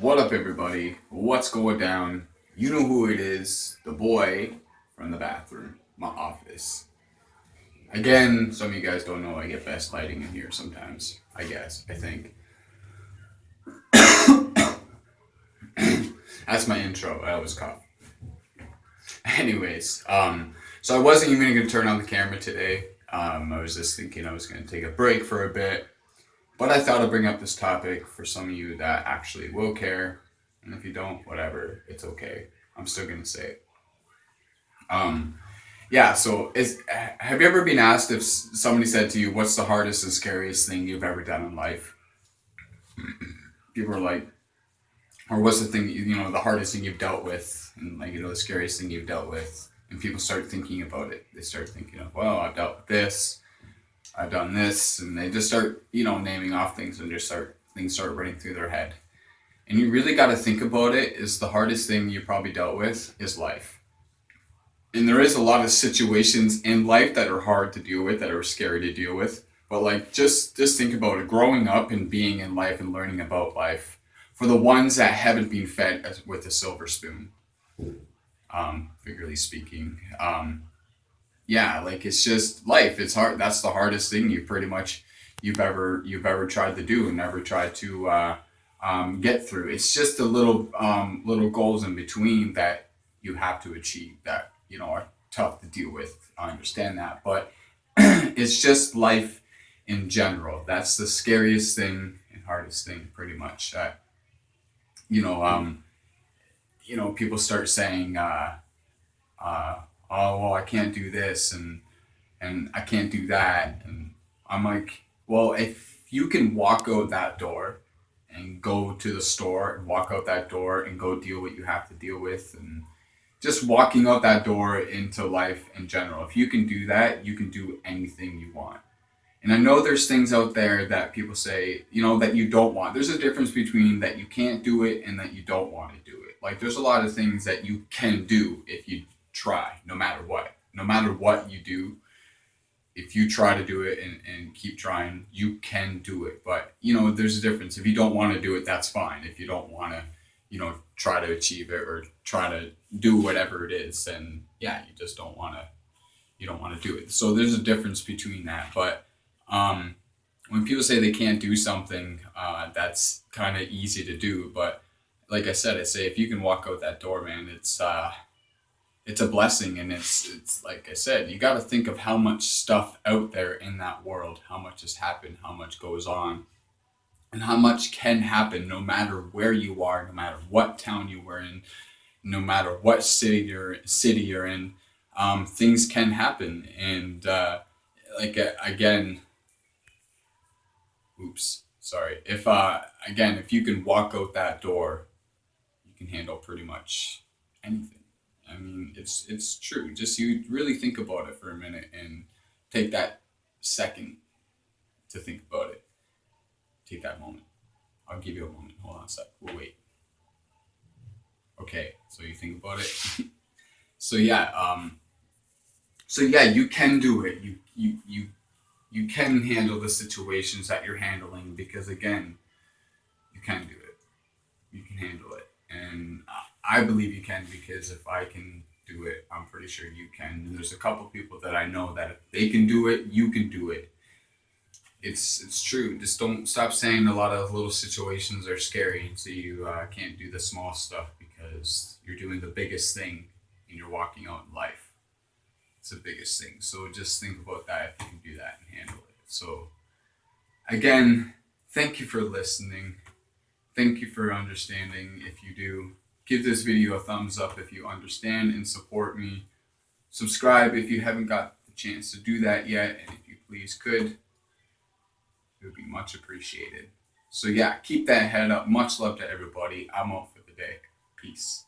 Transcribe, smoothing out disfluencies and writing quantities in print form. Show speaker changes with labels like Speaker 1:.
Speaker 1: What up, everybody? What's going down? You know who it is, the boy from the bathroom, my office. Again, some of you guys don't know I get best lighting in here sometimes, I guess, I think. That's my intro. I always cough. Anyways, so I wasn't even going to turn on the camera today. I was just thinking I was going to take a break for a bit. But I thought I'd bring up this topic for some of you that actually will care. And if you don't, whatever, it's okay. I'm still going to say it. Yeah, so have you ever been asked if somebody said to you, what's the hardest and scariest thing you've ever done in life? People are like, or what's the thing, the hardest thing you've dealt with, and the scariest thing you've dealt with. And people start thinking about it. They start thinking of, well, I've dealt with this, I've done this, and they just start, naming off things, and things start running through their head. And you really got to think about it. Is the hardest thing you probably dealt with is life. And there is a lot of situations in life that are hard to deal with, that are scary to deal with. But just think about it. Growing up and being in life and learning about life, for the ones that haven't been fed with a silver spoon, figuratively speaking, it's just life. It's hard. That's the hardest thing you've ever tried to do and never tried to get through. It's just the little goals in between that you have to achieve that are tough to deal with. I understand that, but it's just life in general. That's the scariest thing and hardest thing, pretty much. That people start saying, oh well, I can't do this and I can't do that, and I'm like, well, if you can walk out that door and go to the store and walk out that door and go deal what you have to deal with, and just walking out that door into life in general, if you can do that, you can do anything you want. And I know there's things out there that people say, that you don't want. There's a difference between that you can't do it and that you don't want to do it. Like, there's a lot of things that you can do if you try, no matter what. No matter what you do, if you try to do it and keep trying, you can do it. But, there's a difference. If you don't want to do it, that's fine. If you don't want to, try to achieve it or try to do whatever it is, then yeah, you don't want to do it. So there's a difference between that. But when people say they can't do something, that's kind of easy to do. But like I said, I say if you can walk out that door, man, it's a blessing. And it's like I said, you got to think of how much stuff out there in that world, how much has happened, how much goes on, and how much can happen no matter where you are, no matter what town you were in, no matter what city you're in. Things can happen. And again, oops, sorry. If you can walk out that door, you can handle pretty much anything. I mean, it's true. Just you really think about it for a minute and take that second to think about it. Take that moment. I'll give you a moment. Hold on a sec. We'll wait. Okay, so you think about it. So yeah, you can do it. You can handle the situations that you're handling, because again, you can do it. You can handle it, and I believe you can, because if I can do it, I'm pretty sure you can. And there's a couple people that I know that if they can do it, you can do it. It's true. Just don't stop saying a lot of little situations are scary, so you can't do the small stuff, because you're doing the biggest thing and you're walking out in life. It's the biggest thing. So just think about that, if you can do that and handle it. So again, thank you for listening. Thank you for understanding. If you do, give this video a thumbs up if you understand and support me. Subscribe if you haven't got the chance to do that yet, and if you please could, it would be much appreciated. So yeah, keep that head up. Much love to everybody. I'm out for the day. Peace.